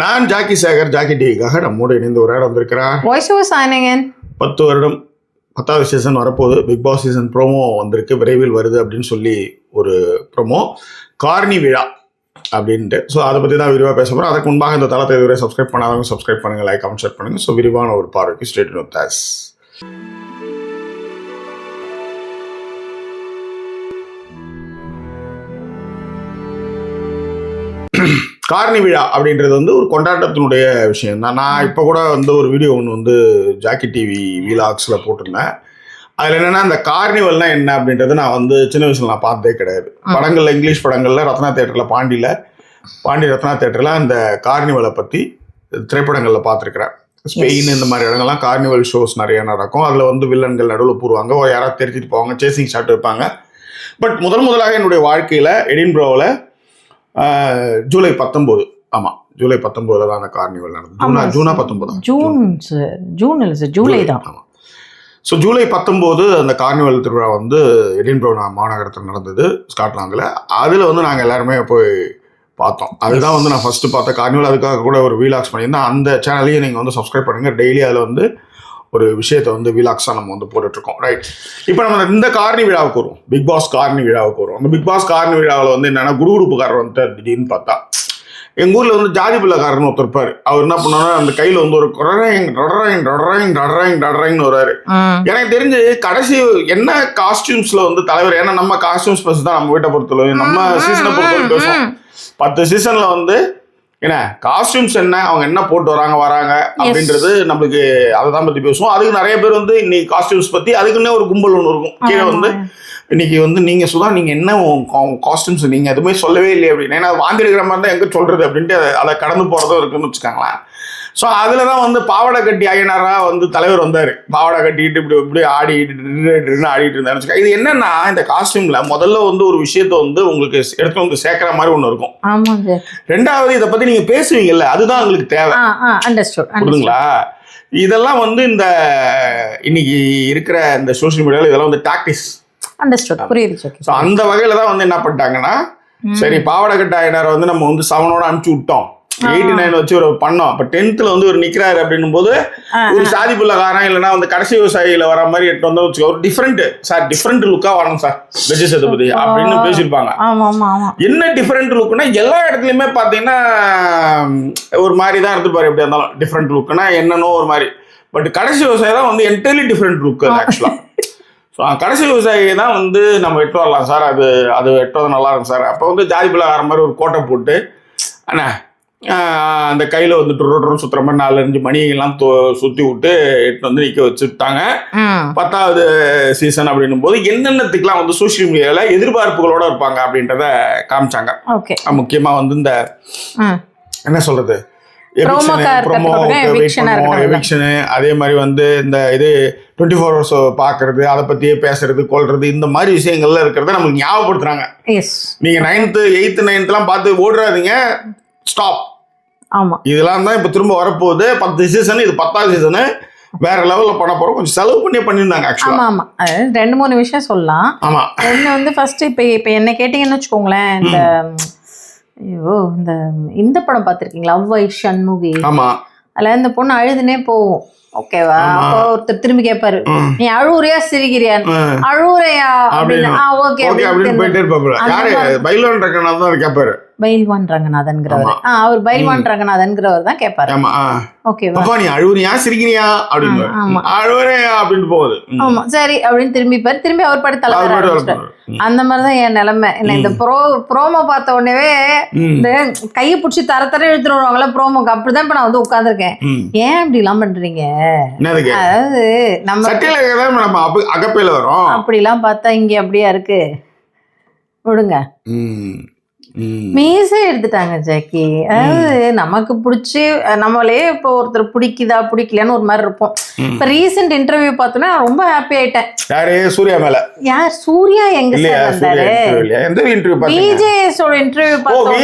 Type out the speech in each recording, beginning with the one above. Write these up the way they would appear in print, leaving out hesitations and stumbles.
நான் Jackie Sekar, Jackie டிவிக்காக நம்மோடு இணைந்து ஒரு இடம் வந்திருக்கிறார். 10 வருடம் 10வது சீசன் வரப்போகுது. பிக் பாஸ் சீசன் ப்ரோமோ வந்திருக்கு, விரைவில் வருது அப்படின்னு சொல்லி ஒரு ப்ரோமோ, கார்னி விழா அப்படின்ட்டு. ஸோ அதை பற்றி தான் விரிவாக பேச போகிறோம். அதுக்கு முன்பாக இந்த தளத்தை இதுவரை சப்ஸ்கிரைப் பண்ணாதவங்க சப்ஸ்கிரைப் பண்ணுங்கள், லைக் கமெண்ட் ஷேர் பண்ணுங்கள். ஸோ விரிவான ஒரு பார்வைக்கு ஸ்ட்ரெயிட் வித் அஸ். கார்னி விழா அப்படின்றது வந்து ஒரு கொண்டாட்டத்தினுடைய விஷயம் தான். நான் இப்போ கூட வந்து ஒரு வீடியோ ஒன்று வந்து ஜாக்கி டிவி வீலாக்ஸில் போட்டிருந்தேன். அதில் என்னென்னா, இந்த கார்னிவல்னா என்ன அப்படின்றது நான் வந்து சின்ன வயசில் நான் பார்த்ததே கிடையாது. படங்களில், இங்கிலீஷ் படங்களில், ரத்னா தேட்டரில், பாண்டி ரத்னா தேட்டரில் அந்த கார்னிவலை பற்றி திரைப்படங்களில் பார்த்துருக்குறேன். ஸ்பெயின் இந்த மாதிரி இடங்கள்லாம் கார்னிவல் ஷோஸ் நிறைய நடக்கும். அதில் வந்து வில்லன்கள் நடுவில் பூருவாங்க, யாராவது தெரிஞ்சுட்டு போவாங்க, சேசிங் ஷாட் வைப்பாங்க. பட் முதலாக என்னுடைய வாழ்க்கையில் எடின்பரோவில் ஜூலை 19, ஆமாம் ஜூலை 19 தான் அந்த கார்னிவல் நடந்தது. ஜூனா 19 ஜூலை தான். ஆமாம். ஸோ ஜூலை 19 அந்த கார்னிவல் திருவிழா வந்து எடின்பரோ மாநகரத்தில் நடந்தது, ஸ்காட்லாந்தில். அதில் வந்து நாங்கள் எல்லாருமே போய் பார்த்தோம். அதுதான் வந்து நான் ஃபஸ்ட்டு பார்த்த கார்னிவல். அதுக்காக கூட ஒரு வீலாக்ஸ் பண்ணியிருந்தேன். அந்த சேனலையும் நீங்கள் வந்து சப்ஸ்கிரைப் பண்ணுங்கள். டெய்லி அதில் வந்து ஒரு விஷயத்தை வந்து வீலாக்ஸாக நம்ம வந்து போட்டுட்ருக்கோம். ரைட், இப்போ நம்ம இந்த கார்னி விழாவுக்கு வரும், பிக் பாஸ் கார்னி விழாவுக்கு வரும். அந்த பிக் பாஸ் கார்னி விழாவில் வந்து என்னென்னா, குடுகுடுப்புக்காரர் வந்து திடீர்னு பார்த்தா, எங்கள் ஊரில் வந்து ஜாதி பிள்ளைக்காரர்னு ஒருத்தர் இருப்பார். அவர் என்ன பண்ணாரு, அந்த கையில் வந்து ஒரு டட்ராயிங்னு வர்றாரு. எனக்கு தெரிஞ்சு கடைசி என்ன காஸ்டியூம்ஸில் வந்து தலைவர், ஏன்னா நம்ம காஸ்டியூம்ஸ் பஸ் தான் நம்ம வீட்டை பொறுத்தளவு, நம்ம சீசனை பொறுத்தவரை பேசுவோம். 10 சீசனில் வந்து என்ன காஸ்டியூம்ஸ் என்ன, அவங்க என்ன போட்டு வராங்க அப்படின்றது நம்மளுக்கு அதை தான் பற்றி பேசுவோம். அதுக்கு நிறைய பேர் வந்து இன்னைக்கு காஸ்டியூம்ஸ் பற்றி அதுக்குன்னே ஒரு கும்பல் ஒன்று இருக்கும். கீழே வந்து இன்னைக்கு வந்து நீங்கள் சுதா நீங்கள் என்ன காஸ்டியூம்ஸ் நீங்கள் எதுவுமே சொல்லவே இல்லை அப்படின்னு, ஏன்னா வாந்தி எடுக்கிற மாதிரி தான் எங்கே சொல்கிறது அப்படின்ட்டு அதை கடந்து போகிறதும் இருக்குன்னு வச்சுக்காங்களேன். ஸோ அதில் தான் வந்து பாவாடை கட்டி ஐயனாராக வந்து தலைவர் வந்தார். பாவாடை கட்டிக்கிட்டு இப்படி ஆடிட்டு இருந்தாரு. இது என்னன்னா, இந்த காஸ்டியூம்ல முதல்ல வந்து ஒரு விஷயத்த வந்து உங்களுக்கு எடுத்து வந்து சேர்க்கிற மாதிரி ஒன்று இருக்கும். ரெண்டாவது, இதை பற்றி நீங்கள் பேசுவீங்கல்ல, அதுதான் உங்களுக்கு தேவை. புரியுதுங்களா? இதெல்லாம் வந்து இந்த இன்னைக்கு இருக்கிற இந்த சோசியல் மீடியாவில் இதெல்லாம் வந்து டாக்டிக்ஸ். ஸோ அந்த வகையில் தான் வந்து என்ன பண்ணிட்டாங்கன்னா, சரி பாவாடை கட்ட ஐயனாரை வந்து நம்ம வந்து 7ஓட அனுப்பிச்சு விட்டோம், 89 வச்சு ஒரு பண்ணோம். அப்ப 10th வந்து ஒரு நிக்கிறாரு அப்படின்னும் போது ஒரு சாதி புள்ளக்காரன் இல்லைன்னா வந்து கடைசி விவசாயில வர மாதிரி எட்டு வந்து வச்சுக்கோ, ஒரு டிஃப்ரெண்ட் லுக்கா வரணும் சார் வெஜி சேதுபதி அப்படின்னு பேசியிருப்பாங்க. என்ன டிஃப்ரெண்ட் லுக்குன்னா, எல்லா இடத்துலயுமே பாத்தீங்கன்னா ஒரு மாதிரி தான் எடுத்துப்பாரு. எப்படி இருந்தாலும் டிஃப்ரெண்ட் லுக்குன்னா என்னன்னோ ஒரு மாதிரி. பட் கடைசி விவசாயி தான் வந்து என்டையர்லி டிஃப்ரெண்ட் லுக் ஆக்சுவலா. ஸோ கடைசி விவசாயி தான் வந்து நம்ம எட்டு வரலாம் சார், அது எட்டுவது நல்லா இருக்கும் சார். அப்போ வந்து ஜாதி பிள்ளைக்கார மாதிரி ஒரு கோட்டை போட்டு அண்ணா அந்த கையில் வந்துட்டு ரோடு சுற்றுற மாதிரி 4-5 மணியெல்லாம் சுற்றி விட்டு எட்டு வந்து நிற்க வச்சுட்டாங்க. 10வது சீசன் அப்படின்னும் போது என்னென்னத்துக்கெல்லாம் வந்து சோசியல் மீடியாவில் எதிர்பார்ப்புகளோடு இருப்பாங்க அப்படின்றத காமிச்சாங்க. முக்கியமாக வந்து இந்த என்ன சொல்கிறது, எவிக்ஷனு, அதே மாதிரி வந்து இந்த இது 24 hours பார்க்கறது, அதை பற்றியே பேசுறது, கொள்றது, இந்த மாதிரி விஷயங்கள்ல இருக்கிறத நமக்கு ஞாபகப்படுத்துறாங்க. நீங்கள் 9th 8th 9thலாம் பார்த்து ஓடுறாதீங்க, ஸ்டாப். ஆமா, இதெல்லாம் தான் இப்போ திரும்ப வரப்போகுது. 10 சீசன், இது 10வது சீசனு, வேற லெவலில் பண்ண போறோம். கொஞ்சம் செலவு பண்ணியிருந்தாங்க ஆக்சுவலா. ஆமா, 2-3 விஷயம் சொல்லலாம். ஆமா, ஒன்று வந்து ஃபர்ஸ்ட் இப்போ என்ன கேட்டீங்கன்னு வச்சுக்கோங்களேன், இந்த படம் பார்த்துருக்கீங்களா, அவ்வை சண்முகி? ஆமா, அதுல இந்த பொண்ணு அழுதுனே போகும், ஓகேவா? அப்போ ஒருத்தர் திரும்பி கேட்பாரு, நீ அழுவுறியா சிரிக்கிறியான்னு. அழுவுறையா அப்படின்னு, ஓகே அப்படின்னு போயிட்டே இருப்பாரு. பைல்வான் ரங்கநாதன்கிறவர், அவர் பைல்வான் ரங்கநாதன்கிறவர் தான் கேட்பாரு, ஓகேவா? நீ அழுவுறியா சிரிக்கிறியா அப்படின்னு, அழுவுறையா அப்படின்னு போகுது. ஆமா, சரி அப்படின்னு திரும்பி அவர் படி தலைவர். அந்த மாதிரிதான் என் நிலைமை. என்ன இந்த ப்ரோமோ பார்த்த உடனே இந்த கையை பிடிச்சி தர இழுத்துட்டு வருவாங்களா ப்ரோமோக்கு, அப்படிதான் இப்ப நான் வந்து உட்கார்ந்துருக்கேன். ஏன் இப்படி எல்லாம் பண்றீங்க? அதாவது நம்ம அகப்பையில வரும், அப்படிலாம் பார்த்தா இங்க அப்படியா இருக்கு, விடுங்க. மீசை எடுத்துட்டாங்க ஜாக்கி. அதாவது நமக்கு பிடிச்சி நம்மளே இப்போ ஒருத்தர் பிடிக்குதா பிடிக்கலன்னு ஒரு மாதிரி இருப்போம். இப்ப ரீசெண்ட் இன்டர்வியூ பார்த்தோன்னா ரொம்ப ஹாப்பி ஆயிட்டேன். யாரு? சூர்யா மேல. யார்? சூர்யா எங்க சார் வந்தாரு? எந்த இன்டர்வியூ பார்த்தீங்க? விஜேஸோட இன்டர்வியூ பார்த்தோம்.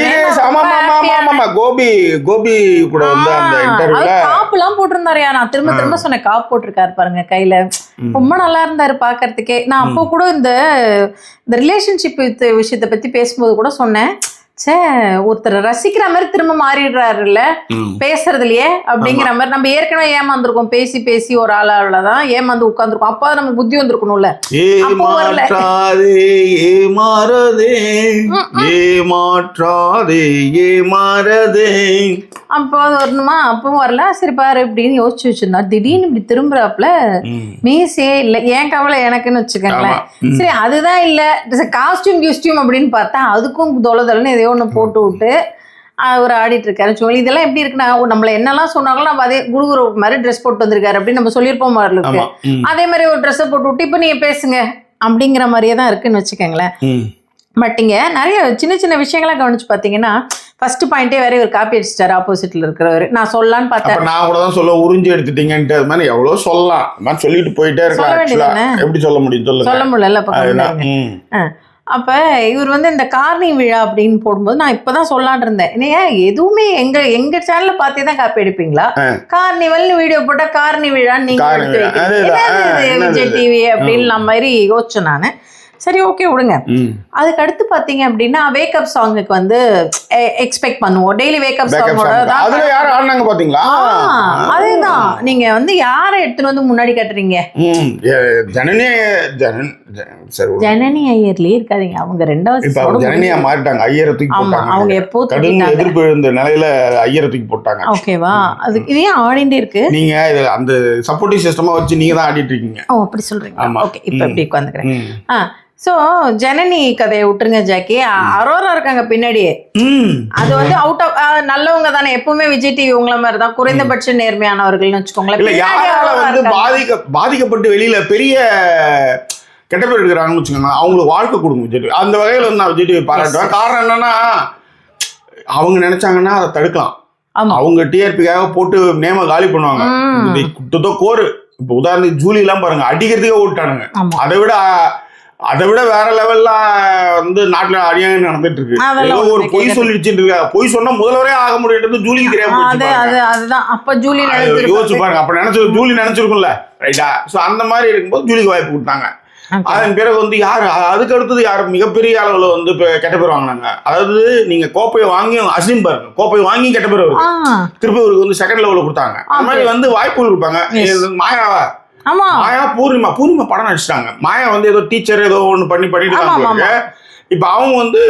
கோபி கூட வந்து அந்த இன்டர்வியூல காப்புலாம் போட்டிருந்தாருயா. நான் திரும்ப சொன்னேன், காப்பு போட்டிருக்காரு பாருங்க கையில, ரொம்ப நல்லா இருந்தாரு பாக்குறதுக்கே. நான் அப்போ கூட இந்த ரிலேஷன்ஷிப் விஷயத்தை பத்தி பேசும்போது கூட சொன்னேன், சே ஒருத்தர் ரசிக்கிற மாதிரி திரும்ப மாறிடுறாருல்ல பேசுறதுலயே அப்படிங்கிற மாதிரி. நம்ம ஏற்கனவே ஏமாந்துருக்கோம், பேசி பேசி ஒரு ஆளாலதான் ஏமாந்து உட்காந்துருக்கோம். அப்போ நமக்கு புத்தி வந்திருக்கணும்ல. ஏமாற்றாதே ஏமாறதே ஏமாற்றாதே ஏமாறதே அப்போ அது வரணுமா? அப்பவும் வரல. சரி பாரு இப்படின்னு யோசிச்சு வச்சிருந்தா திடீர்னு இப்படி திரும்புறாப்புல மீசே இல்ல. ஏன் கவலை எனக்குன்னு வச்சுக்கோங்களேன். சரி அதுதான் இல்ல காஸ்டியூம் அப்படின்னு பார்த்தா அதுக்கும் தொலைதொலைன்னு எதையோ ஒண்ணு போட்டு விட்டு அவர் ஆடிட்டு இருக்காரு. சொல்லி இதெல்லாம் எப்படி இருக்குன்னா நம்மள என்னெல்லாம் சொன்னாங்களோ நம்ம அதே குருகுரு மாதிரி ட்ரெஸ் போட்டு வந்திருக்காரு அப்படின்னு நம்ம சொல்லியிருப்போம் மாதிரி இருக்கு. அதே மாதிரி ஒரு ட்ரெஸ்ஸை போட்டு விட்டு இப்ப நீங்க பேசுங்க அப்படிங்கிற மாதிரியே தான் இருக்குன்னு வச்சுக்கோங்களேன். பட் இங்க நிறைய சின்ன சின்ன விஷயங்கள்லாம் கவனிச்சு பாத்தீங்கன்னா ஃபர்ஸ்ட் பாயிண்டே வேற ஒரு காப்பி அடிச்சிட்டாரு ஆப்போசிட்ல இருக்கிறவர். நான் சொல்லலான்னு பார்த்தேன். நான் கூட தான் சொல்ல உறிஞ்சி எடுத்துட்டீங்கன்ட்டு அது மாதிரி எவ்வளவு சொல்லலாம் சொல்லிட்டு போயிட்டே இருக்கலாம். எப்படி சொல்ல முடியும்? சொல்ல முடியல. அப்ப இவர் வந்து இந்த கார்னி விழா அப்படின்னு போடும்போது நான் இப்பதான் சொல்லான் இருந்தேன். ஏன் எதுவுமே எங்க சேனல்ல பார்த்தே தான் காப்பி அடிப்பீங்களா? கார்னிவல்னு வீடியோ போட்டா கார்னி விழான்னு நீங்க எடுத்து வைக்கிறீங்க விஜய் டிவி அப்படின்னு மாதிரி யோசிச்சேன் நானு. சரி ஓகே விடுங்க. அதுக்கு அடுத்து பாத்தீங்க அப்படின்னா வேக்கப் சாங்குக்கு வந்து எக்ஸ்பெக்ட் பண்ணுவோம். டெய்லி வேக்கப் சாங்கோட அதேதான். நீங்க வந்து யாரை எடுத்துட்டு வந்து முன்னாடி கட்டுறீங்க? ஜனனி ஐயர்லயே இருக்காதீங்க. அவங்க ரெண்டாவது ஜனனியா மாறிட்டாங்க. ஐயரை தூக்கி போட்டாங்க. அவங்க எப்போ எதிர்ப்பு எழுந்த நிலையில ஐயரை தூக்கி போட்டாங்க. ஓகேவா? அதுக்கு இதே ஆடிண்டே இருக்கு. நீங்க அந்த சப்போர்ட்டிவ் சிஸ்டமா வச்சு நீங்க தான் ஆடிட்டு இருக்கீங்க. ஓ அப்படி சொல்றீங்க. ஓகே இப்ப எப்படி உட்காந்துக்கிறேன். சோ ஜனனி கதையை விட்டுருங்க ஜாக்கி. அரோரா இருக்காங்க பின்னாடியே. அது வந்து அவுட் ஆஃப் நல்லவங்க தானே எப்பவுமே விஜய் டிவி உங்கள மாதிரி தான் குறைந்தபட்ச நேர்மையானவர்கள்னு வச்சுக்கோங்களேன். பாதிக்கப்பட்டு வெளியில பெரிய கெட்ட பேர் எடுக்கிறாங்கன்னு வச்சுக்கோங்க. அவங்களுக்கு வாழ்க்கை கொடுங்க விஜய் டிவி. அந்த வகையில வந்து நான் விஜய் டிவி பாராட்டுவேன். காரணம் என்னன்னா அவங்க நினைச்சாங்கன்னா அதை தடுக்கலாம். அவங்க டிஆர்பிக்காக போட்டு நேம காலி பண்ணுவாங்க. கோரு இப்ப உதாரணத்துக்கு ஜூலி எல்லாம் பாருங்க அடிக்கிறதுக்கே ஓட்டானுங்க. அதை விட வேற லெவல்ல வந்து நாட்டுல அநியாயம் நடந்துட்டு இருக்கு. ஒரு பொய் சொல்லிடுச்சு இருக்கா. பொய் சொன்னா முதல்வரே ஆக முடியாது. ஜூலிக்கு தெரியாம யோசிச்சு பாருங்க. அப்ப நினைச்சு ஜூலி நினைச்சிருக்கும்ல ரைட்டா. சோ அந்த மாதிரி இருக்கும்போது ஜூலிக்கு வாய்ப்பு கொடுத்தாங்க. அதன் பிறகு வந்து யாரு அதுக்கு அடுத்தது யாரு மிகப்பெரிய அளவுல வந்து கெட்ட பேர் வாங்கினாங்க. அதாவது நீங்க கோப்பையை வாங்கி அசிம் பாருங்க, கோப்பையை வாங்கி கெட்ட பேர் வருது. திருப்பி அவருக்கு வந்து செகண்ட் லெவல்ல கொடுத்தாங்க. அந்த மாதிரி வந்து வாய்ப்புகள் கொடுப்பாங்க. மாயாவா மாயா பூர்ணிமா படம் நடிச்சிட்டாங்க. மாயா வந்து ஏதோ டீச்சர் ஏதோ ஒண்ணு பண்ணிட்டு இருக்காங்க. இப்ப அவங்க வந்து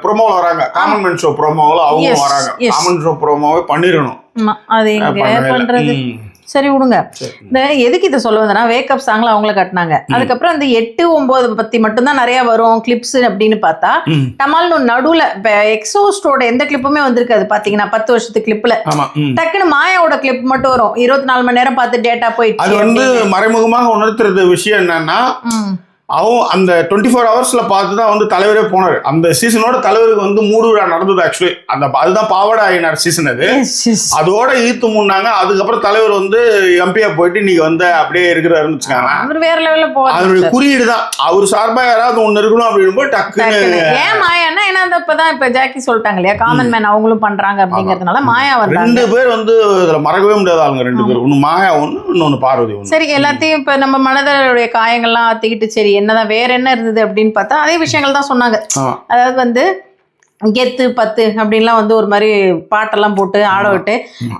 ப்ரோமோல வராங்க. காமன் மேன் ஷோ ப்ரோமோல அவங்க வராங்க. காமன் ஷோ ப்ரோமோவே பண்ணிடணும். சரி விடுங்க. இந்த எதுக்கு இதை சொல்ல வந்தேன்னா வேக்கப் சாங்ல அவங்கள கட்டினாங்க. அதுக்கப்புறம் அந்த 8, 9 பத்தி மட்டும்தான் நிறைய வரும் கிளிப்ஸ் அப்படின்னு பார்த்தா டமால்னு நடுவுல எக்ஸோஸ்டோட எந்த கிளிப்புமே வந்திருக்காது. பாத்தீங்கன்னா 10 வருஷத்து கிளிப்ல டக்குன்னு மாயாவோட கிளிப் மட்டும் வரும். 24 மணி நேரம் பார்த்து டேட்டா போயிட்டு. அது வந்து மறைமுகமாக உணர்த்துறது விஷயம் என்னன்னா அவன் அந்த 24 ஹவர்ஸ்ல பார்த்துதான் வந்து தலைவரே போனாரு. அந்த சீசனோட தலைவருக்கு வந்து 3 விழா நடந்தது. ஆக்சுவலி அதுதான் பாவாடை ஆயினார் சீசன். அதோட ஈர்த்து முன்னாங்க. அதுக்கப்புறம் தலைவர் வந்து எம்பியா போயிட்டு இன்னைக்கு வந்து அப்படியே இருக்கிறாருன்னு வச்சுக்காங்க. வேற லெவல்ல போவாரு. அதனுடைய குறியீடு தான். அவர் சார்பா யாராவது ஒண்ணு இருக்கணும் அப்படின்னு டக்குன்னு ஏன் மாயான்னா ஏன்னா இப்ப ஜாக்கி சொல்லிட்டாங்க இல்லையா காமன் மேன் அவங்களும் பண்றாங்க அப்படிங்கறதுனால மாயா வந்து 2 பேர் வந்து இதுல மறக்கவே முடியாத ஆளுங்க 2 பேர். ஒன்னு மாயா ஒண்ணு இன்னொன்னு பார்வதி ஒண்ணு. சரி எல்லாத்தையும் இப்ப நம்ம மனதனுடைய காயங்கள்லாம் ஆத்திக்கிட்டு சரி என்னதான் வேற என்ன இருந்தது அப்படின்னு பார்த்தா அதே விஷயங்கள் தான் சொன்னாங்க. அதாவது வந்து கெத்து 10 அப்படின்லாம் வந்து ஒரு மாதிரி பாட்டெல்லாம் போட்டு ஆட விட்டு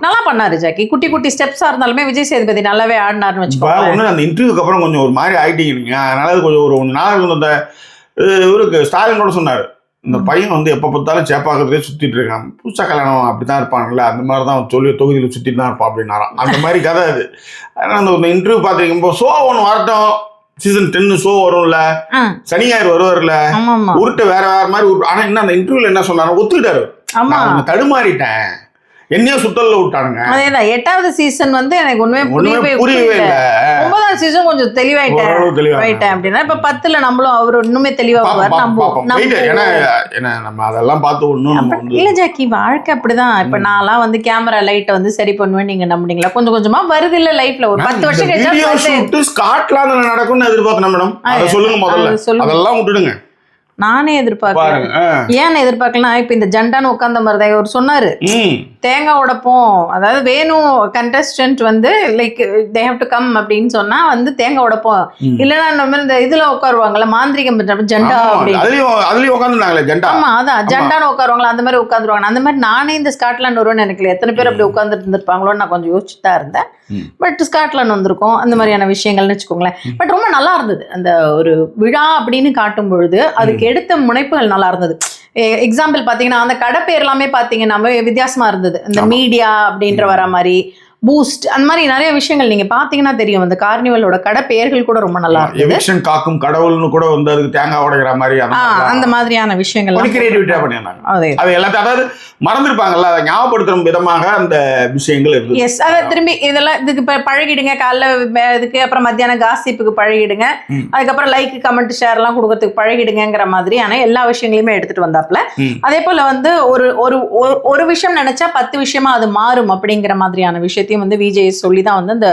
நல்லா பண்ணாரு ஜாக்கி. குட்டி குட்டி ஸ்டெப்ஸா இருந்தாலுமே விஜய் சேதுபதி நல்லாவே ஆடினாருன்னு வச்சுக்கோங்க. அந்த இன்டர்வியூக்கு அப்புறம் கொஞ்சம் ஒரு மாதிரி ஆயிட்டீங்க நீங்க. அதனால கொஞ்சம் ஒரு நாள் அந்த இவருக்கு ஸ்டாலின் கூட சொன்னாரு இந்த பையன் வந்து எப்ப பார்த்தாலும் சேப்பாக்கத்திலே சுத்திட்டு இருக்கான். பூச்சா கல்யாணம் அப்படித்தான் இருப்பாங்கல்ல அந்த மாதிரிதான் சொல்லி தொகுதியில சுத்திட்டு தான் இருப்பான் அப்படின்னாராம். அந்த மாதிரி கதை அது. அதனால அந்த இன்டர்வியூ பார்த்துருக்கும் ஷோ ஒன்று வரட்டும். சீசன் 10 ஷோ வரும்ல, சனி ஞாயிறு வருவார்ல, உருட்டு வேற மாதிரி. ஆனா என்ன அந்த இன்டர்வியூல என்ன சொன்னாரு ஒத்துக்கிட்டாரு. தடுமாறிட்டேன் என்னையும் சுத்தல்ல விட்டானுங்க. அதேதான் 8வது சீசன் வந்து எனக்கு ஒண்ணுமே புரியவே இல்லை. 9வது சீசன் கொஞ்சம் தெளிவாயிட்டேன் அப்படின்னா இப்ப 10ல நம்மளும் அவரு இன்னுமே தெளிவா நம்ம அதெல்லாம் பார்த்து ஒண்ணும் இல்ல ஜாக்கி. வாழ்க்கை அப்படிதான். இப்ப நான்லாம் வந்து கேமரா லைட்டை வந்து சரி பண்ணுவேன் நீங்க நம்புனீங்களா? கொஞ்சம் கொஞ்சமா வருது இல்ல லைஃப்ல. ஒரு 10 வருஷம் கழிச்சு ஸ்காட்லாந்துல நடக்கும்னு எதிர்பார்த்தேன் மேடம். அதை சொல்லுங்க முதல்ல. அதெல்லாம் விட்டுடுங்க. நானே எதிர்பார்க்கல. பாருங்க. ஏன் எதிர்பார்க்கலாம், இப்ப இந்த ஜண்டான்னு உட்கார்ந்த மாதிரி தான் அவர் சொன்னாரு, தேங்காய் உடைப்போம், அதாவது வேணும் கண்டஸ்டன்ட் வந்து like they have to come அப்படின்னு சொன்னா வந்து தேங்காய் உடைப்போம், இல்லைன்னா நம்ம இந்த இதுல உட்காருவாங்கல்ல மாந்திரிகம் ஜண்டா அப்படின்னு, அதுலயும் உட்காந்துருந்தாங்களே ஜண்டா. ஆமா அதான் ஜண்டான்னு உட்காருவாங்களா, அந்த மாதிரி உட்காந்துருவாங்க. அந்த மாதிரி நானே இந்த ஸ்காட்லாந்து வருவேன்னு நினைக்கல. எத்தனை பேர் அப்படி உட்காந்துட்டு இருந்திருப்பாங்களோன்னு நான் கொஞ்சம் யோசிச்சுட்டு தான் இருந்தேன். பட் ஸ்காட்லாந்து வந்திருக்கோம், அந்த மாதிரியான விஷயங்கள்னு வச்சுக்கோங்களேன். பட் ரொம்ப நல்லா இருந்தது அந்த ஒரு விழா அப்படின்னு காட்டும் பொழுது அதுக்கு எடுத்த முனைப்புகள் நல்லா இருந்தது. எக்ஸாம்பிள் பாத்தீங்கன்னா அந்த கடை பேர் எல்லாமே பாத்தீங்கன்னா வித்தியாசமா இருந்தது. இந்த மீடியா அப்படின்ற வர மாதிரி, பூஸ்ட், அந்த மாதிரி நிறைய விஷயங்கள் நீங்க பாத்தீங்கன்னா தெரியும். அந்த கார்னிவலோட கடை பெயர்கள் கூட ரொம்ப நல்லா இருந்தது. எவிக்ஷன் காக்கும் கடவுள்னு கூட வந்து அதுக்கு தேங்காய் உடைக்கிற மாதிரி அந்த மாதிரியான விஷயங்கள் கிரியேட்டிவிட்டியா பண்ணிருந்தாங்க. அது எல்லாத்தையும் அதாவது மறந்துருப்பாங்கல்ல, அதை ஞாபகப்படுத்துற விதமாக அந்த விஷயங்கள் இருக்கு. எஸ், அதை திரும்பி இதெல்லாம் இதுக்கு பழகிடுங்க. காலைல இதுக்கு அப்புறம் மத்தியானம் காசிப்புக்கு பழகிடுங்க, அதுக்கப்புறம் லைக் கமெண்ட் ஷேர் எல்லாம் கொடுக்கறதுக்கு பழகிடுங்கிற மாதிரியான எல்லா விஷயங்களையுமே எடுத்துட்டு வந்தாப்புல. அதே போல வந்து ஒரு விஷயம் நினைச்சா 10 விஷயமா அது மாறும் அப்படிங்கிற மாதிரியான விஷயத்தையும் வந்து விஜய் சொல்லி தான் வந்து அந்த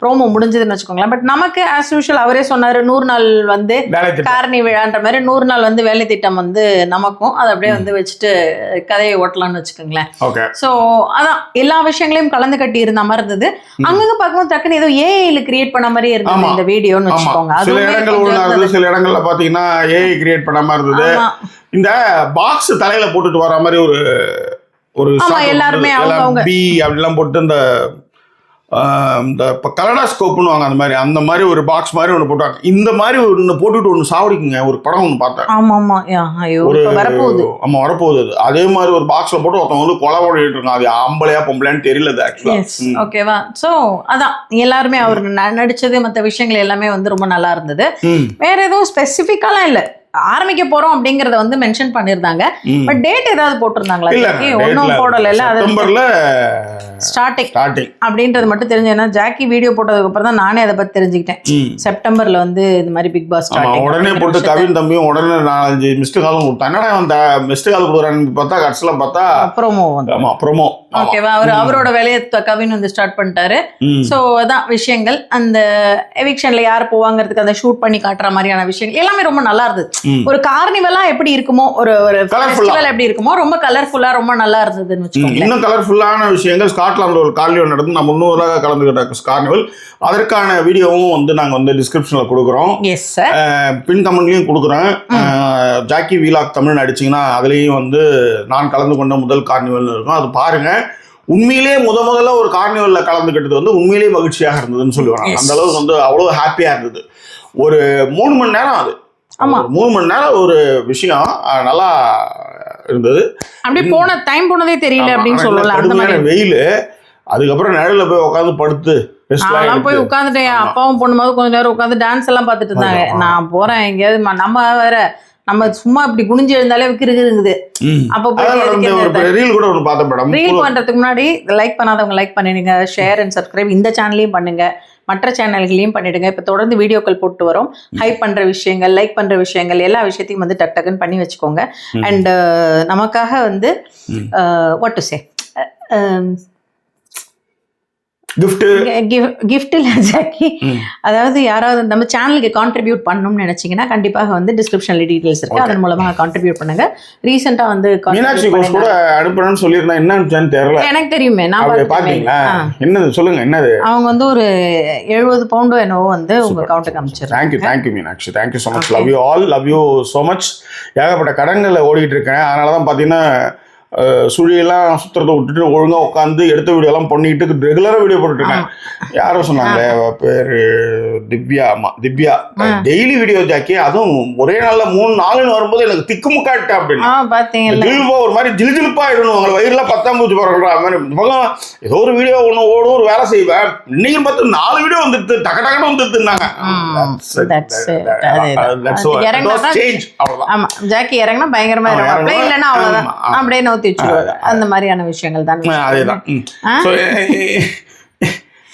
ப்ரோமோ முடிஞ்சதுன்னு வச்சுக்கோங்களேன். பட் நமக்கு ஆஸ் யூஷுவல் அவரே சொன்னாரு 100 நாள் வந்து காரணி விழான்ற மாதிரி 100 நாள் வந்து வேலை திட்டம் வந்து நமக்கும் அதை அப்படியே வந்து வச்சுட்டு கதையை ஓட்டலாம்னு வச்சுக்கோங்களேன். ஸோ அதான் எல்லா விஷயங்களையும் கலந்து கட்டி இருந்த மாதிரி இருந்தது. அங்கங்க பார்க்கும்போது டக்குன்னு ஏதோ ஏஐல கிரியேட் பண்ண மாதிரி இருந்தது இந்த வீடியோன்னு வச்சுக்கோங்க. சில இடங்கள்ல பாத்தீங்கன்னா ஏஐ கிரியேட் பண்ண மாதிரி இருந்தது. இந்த பாக்ஸ் தலையில போட்டுட்டு வர மாதிரி ஒரு எல்லாருமே பி அப்படிலாம் போட்டு இந்த கலடாஸ்கோப்னு வாங்க அந்த மாதிரி ஒரு பாக்ஸ் மாதிரி ஒன்று போட்டாங்க. இந்த மாதிரி ஒன்று போட்டுட்டு ஒன்று சாவடிக்குங்க ஒரு படம் ஒன்று பார்த்தேன். வரப்போகுது அதே மாதிரி ஒரு பாக்ஸ்ல போட்டு ஒருத்தவங்க வந்து கொலை ஓடிட்டு இருக்காங்க. அது ஆம்பளையா பொம்பளையான்னு தெரியல ஆக்சுவலா. ஓகேவா? ஸோ அதான் எல்லாருமே அவர் நடிச்சது மற்ற விஷயங்கள் எல்லாமே வந்து ரொம்ப நல்லா இருந்தது. வேற எதுவும் ஸ்பெசிஃபிக்காலாம் இல்லை. ஆரம்பிக்க போறோம் அப்படிங்கறத வந்து மென்ஷன் பண்ணிருந்தாங்க. பட் டேட் ஏதாவது போட்டிருந்தாங்களா? ஒன்னும் போடல. ஸ்டார்டிங் அப்படின்றது மட்டும் தெரிஞ்சேன்னா ஜாக்கி வீடியோ போட்டதுக்கு அப்புறம் தான் நானே அதை பத்தி தெரிஞ்சுக்கிட்டேன். செப்டம்பர்ல வந்து இந்த மாதிரி பிக் பாஸ் உடனே போட்டு கவின் தம்பியும் உடனே 4-5 மிஸ்டு காலும் கொடுத்தாங்க. அந்த மிஸ்டு கால் கொடுக்குறான்னு பார்த்தா கடைசியில பார்த்தா ப்ரோமோ வந்து ப்ரோமோ. ஓகேவா? அவரோட வேலையை கவின் வந்து ஸ்டார்ட் பண்ணிட்டாரு. ஸோ அதான் விஷயங்கள். அந்த எவிக்ஷன்ல யார் போவாங்கிறதுக்கு அந்த ஷூட் பண்ணி காட்டுற மாதிரியான விஷயங்கள் எல்லாமே ரொம்ப நல்லா இருந்தது. ஒரு கார்னிவலா எப்படி இருக்குமோ, ஒரு ஃபெஸ்டிவல் எப்படி இருக்குமோ ரொம்ப கலர்ஃபுல்லா ரொம்ப நல்லா இருந்ததுன்னு வச்சுக்கோங்க. இன்னும் கலர்ஃபுல்லான விஷயங்கள் ஸ்காட்லாந்து ஒரு கார்னிவல் நடந்து நம்ம 300 கலந்துக்கிட்ட கார்னிவல், அதற்கான வீடியோவும் வந்து நாங்க வந்து டிஸ்கிரிப்ஷன்ல கொடுக்குறோம். எஸ் சார், பின் கமெண்ட்லயும் கொடுக்குறோம். ஜாக்கி வீலாக் தமிழ் அடிச்சிங்கன்னா அதுலேயும் வந்து நான் கலந்து கொண்ட முதல் கார்னிவல் இருக்கும், அது பாருங்க. உண்மையிலேயே முதல்ல ஒரு கார்னிவல்ல கலந்துக்கிட்டது வந்து உண்மையிலேயே மகிழ்ச்சியாக இருந்ததுன்னு சொல்லுவாங்க. அந்த அளவுக்கு வந்து அவ்வளவு ஹாப்பியா இருந்தது. ஒரு 3 மணி நேரம், அது 3 மணி நேரம் ஒரு விஷயம் நல்லா இருந்தது. அப்படியே போன டைம் போனதே தெரியல அப்படின்னு சொல்லலாம். அந்த மாதிரி வெயில், அதுக்கப்புறம் நிழல்ல போய் உட்காந்து படுத்து போய் உட்காந்துட்டேன். அப்பாவும் பொண்ணுமாவது கொஞ்ச நேரம் உட்காந்து டான்ஸ் எல்லாம் பார்த்துட்டு இருந்தாங்க. நான் போறேன் எங்கேயாவது, நம்ம வேற நம்ம சும்மா இப்படி குனிஞ்சு எழுந்தாலே இருக்குது. அப்போ ரீல் கூட ஒன்று பார்த்தேன் மேடம். ரீல் பண்றதுக்கு முன்னாடி லைக் பண்ணாதவங்க லைக் பண்ணிடுங்க, ஷேர் அண்ட் சப்ஸ்கிரைப் இந்த சேனலையும் பண்ணுங்க, மற்ற சேனல்களையும் பண்ணிடுங்க. இப்போ தொடர்ந்து வீடியோக்கள் போட்டு வரும். ஹைப் பண்ற விஷயங்கள், லைக் பண்ற விஷயங்கள், எல்லா விஷயத்தையும் வந்து டக் டக்குன்னு பண்ணி வச்சுக்கோங்க. அண்ட் நமக்காக வந்து வாட் டு சே கிஃப்ட் இல்ல ஜாக்கி, அதாவது யாராவது நம்ம சேனலுக்கு கான்ட்ரிபியூட் பண்ணணும்னு நினைச்சீங்கன்னா கண்டிப்பாக வந்து டிஸ்கிரிப்ஷன்ல டீடைல்ஸ் இருக்கு, அதன் மூலமா கான்ட்ரிபியூட் பண்ணுங்க. ரீசெண்டா வந்து மீனாட்சி கோஸ் கூட அனுப்புறேன்னு சொல்லிருந்தா என்னன்னு தெரியல. எனக்கு தெரியுமே, நான் பாத்தீங்களா? என்னது சொல்லுங்க, என்னது? அவங்க வந்து ஒரு 70 பவுண்டோ என்னவோ வந்து உங்க அக்கவுண்ட்டுக்கு அனுப்பிச்சிருக்காங்க. Thank you Meenakshi, thank you so much. Love you all, love you so much. ஏகப்பட்ட கடன்களை ஓடிட்டு இருக்கேன். அதனாலதான் பாத்தீங்கன்னா சுழியெல்லாம் சுத்துறதை விட்டுட்டு ஒழுங்கா உட்காந்து எடுத்த வீடியோ எல்லாம் பண்ணிட்டு ரெகுலரா வீடியோ போட்டுருக்கேன். யாரும் சொன்னாங்களே பேரு Divya. Divya daily video Jackie, அதுவும் ஒரே நாள்ல 3-4 வரும்போது எனக்கு திக்குமுக்காட்டேன் அப்படின்னு. ஒரு மாதிரி ஜிலுஜிலுப்பா ஆயிடணும், உங்களை வயிறுலாம் 10 பூச்சி போறா மாதிரி. ஏதோ ஒரு வீடியோ ஒன்று ஓடும், ஒரு வேலை செய்வேன். இன்னைக்கு பார்த்து 4 வீடியோ வந்துட்டு டக டக்குன்னு வந்துட்டுனாங்க. ஜாக்கி இறங்கினா பயங்கரமா இருக்கும், இல்லைன்னா அவ்வளவுதான் அப்படியே அந்த மாதிரியான விஷயங்கள் தான். அதேதான்.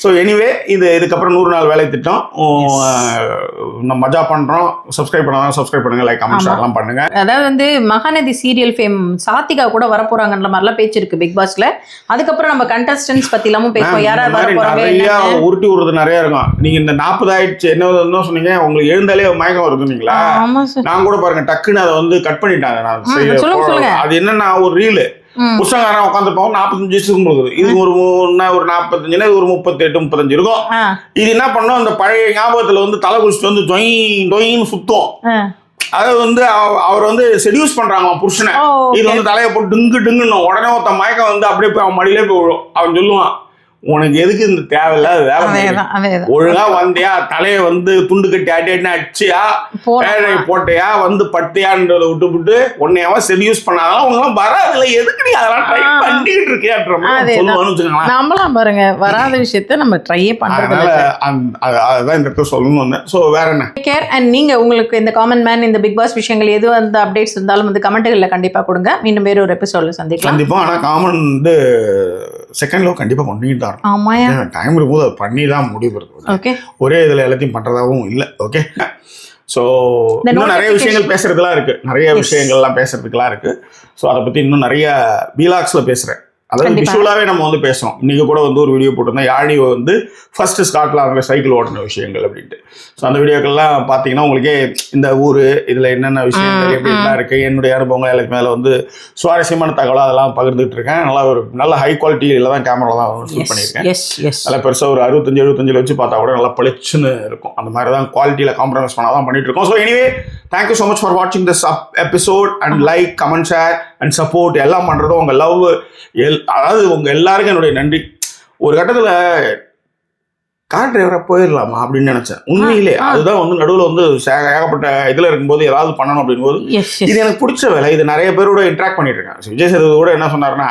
ஸோ எனிவே இதுக்கப்புறம் 100 நாள் வேலை திட்டம் நம்ம மஜா பண்றோம். சப்ஸ்கிரைப் பண்ணாதான் சப்ஸ்கிரைப் பண்ணுங்க, லைக் கமெண்ட் ஷேர்லாம் பண்ணுங்க. அதாவது வந்து மகாநதி சீரியல் ஃபேம் சாத்திகா கூட வரப்போறாங்கன்ற மாதிரிலாம் பேச்சு இருக்கு பிக் பாஸ்ல. அதுக்கப்புறம் நம்ம கண்டஸ்டன்ஸ் பத்தி எல்லாமும் பேசுவோம். யாராவது வரப்போறாங்க, நிறைய உருட்டி விடுறது நிறைய இருக்கும். நீங்க இந்த 40 ஆயிடுச்சு என்ன சொன்னீங்க, உங்களுக்கு எழுந்தாலே மயக்கம் வருதுங்களா? நான் கூட பாருங்க டக்குன்னு அதை வந்து கட் பண்ணிட்டாங்க. நான் அது என்னன்னா ஒரு ரீலு புருஷங்காரன் உட்காந்துருப்போம் 45 வயசுக்கு கொடுக்குது. இது ஒரு 45 ஒரு 38 35 இருக்கும். இது என்ன பண்ணும், அந்த பழைய ஞாபகத்துல வந்து தலை குளிச்சுட்டு வந்து டொயின்னு சுத்தம். அது வந்து அவர் வந்து செடியூஸ் பண்றாங்க புருஷனை. இது வந்து தலையை போட்டு டிங்குன்னு உடனே ஒருத்த மயக்கம் வந்து அப்படியே போய் அவன் மடியிலே போய் விழும். அவன் சொல்லுவான், உனக்கு எதுக்கு இந்த தேவையில்லாத வேலை, ஒழுங்கா வந்தியா தலையை வந்து துண்டு கட்டி அடி அடிச்சியா வேலை போட்டையா வந்து பட்டியான்றதை விட்டு உன்னையாவா செடியூஸ் பண்ணாதான் உங்களாம் வராதுல, எதுக்கு நீ அதெல்லாம் ட்ரை பண்ணிட்டு இருக்கேன் நம்மளாம் பாருங்க வராத விஷயத்த நம்ம ட்ரையே பண்றது. அதுதான் இந்த சொல்லணும் வந்தேன். ஸோ வேற என்ன கேர். அண்ட் நீங்க உங்களுக்கு இந்த காமன் மேன் இந்த பிக் பாஸ் விஷயங்கள் எது வந்து அப்டேட்ஸ் இருந்தாலும் வந்து கமெண்ட்களில் கண்டிப்பா கொடுங்க. மீண்டும் வேற ஒரு எபிசோட்ல சந்திப்போம். ஆனா காமன் வந்து செகண்ட் லோ கண்டிப்பா பண்ணிட்டு டைம் இருக்கும்போது அதை பண்ணி தான் முடிவு. ஒரே இதுல எல்லாத்தையும் பண்றதாவும் இல்லை. ஓகே, ஸோ இன்னும் நிறைய விஷயங்கள் பேசுறதுலாம் இருக்கு, நிறைய விஷயங்கள்லாம் பேசுறதுக்குலாம் இருக்கு. ஸோ அதை பத்தி இன்னும் நிறைய வீலாக்ஸ்ல பேசுறேன். அதாவது விஷுவலாகவே நம்ம வந்து பேசுறோம். இன்னைக்கு கூட வந்து ஒரு வீடியோ போட்டிருந்தோம், யாழி வந்து ஃபர்ஸ்ட் ஸ்காட்லாண்டில் சைக்கிள் ஓட்டின விஷயங்கள் அப்படின்ட்டு. ஸோ அந்த வீடியோக்கள்லாம் பார்த்தீங்கன்னா உங்களுக்கே இந்த ஊர் இதில் என்னென்ன விஷயங்கள் எப்படிலாம் இருக்குது, என்னுடைய அனுபவங்கள் எல்லாத்துக்கு மேலே வந்து சுவாரஸ்யமான தகவலாக அதெல்லாம் பகிர்ந்துட்டு இருக்கேன். நல்லா ஒரு நல்ல ஹை குவாலிட்டியில் தான் கேமராவில் தான் ஷூட் பண்ணியிருக்கேன். நல்லா பெருசாக ஒரு 65-70 வச்சு பார்த்தா கூட நல்லா பளிச்சுன்னு இருக்கும். அந்த மாதிரி தான் குவாலிட்டியில் காம்ப்ரமைஸ் பண்ணால் தான் பண்ணிட்டு இருக்கோம். So anyway thank you so much for வாட்சிங் this episode and like comment share and support எல்லாம் பண்ணுறதும் உங்கள் லவ் அதாவது உங்க எல்லாருக்கும் என்னுடைய நன்றி. ஒரு கட்டத்துல கார் டிரைவரா போயிடலாமா அப்படின்னு நினைச்சேன். உண்மையிலே அதுதான் வந்து நடுவில் வந்து ஏகப்பட்ட இதுல இருக்கும்போது ஏதாவது பண்ணணும் அப்படின்னு போது இது எனக்கு பிடிச்ச வேலை. இது நிறைய பேரோட இன்ட்ராக்ட் பண்ணிட்டு இருக்கேன். விஜய் சேதுபதி கூட என்ன சொன்னாருன்னா,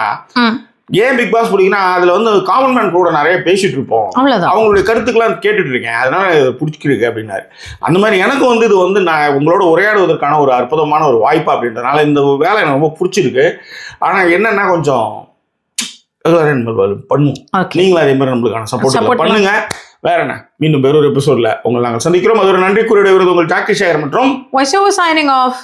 ஏன் பிக் பாஸ் பிடிக்குன்னா அதுல வந்து காமன் மேன் கூட நிறைய பேசிட்டு இருப்போம், அவங்களுடைய கருத்துக்கெல்லாம் கேட்டுட்டு இருக்கேன், அதனால பிடிச்சிருக்கு அப்படின்னாரு. அந்த மாதிரி எனக்கு வந்து இது வந்து நான் உங்களோட உரையாடுவதற்கான ஒரு அற்புதமான ஒரு வாய்ப்பு அப்படின்றதுனால இந்த வேலை எனக்கு ரொம்ப பிடிச்சிருக்கு. ஆனா என்னன்னா கொஞ்சம் பண்ணுவோம், நீங்களும் அதே மாதிரி நம்மளுக்கான சப்போர்ட் பண்ணுங்க. வேற என்ன, மீண்டும் வேறொரு எபிசோட்ல உங்களை நாங்கள் சந்திக்கிறோம். அது ஒரு நன்றி கூறிய உங்கள் ஜாக்கி சேகர் மற்றும் signing off.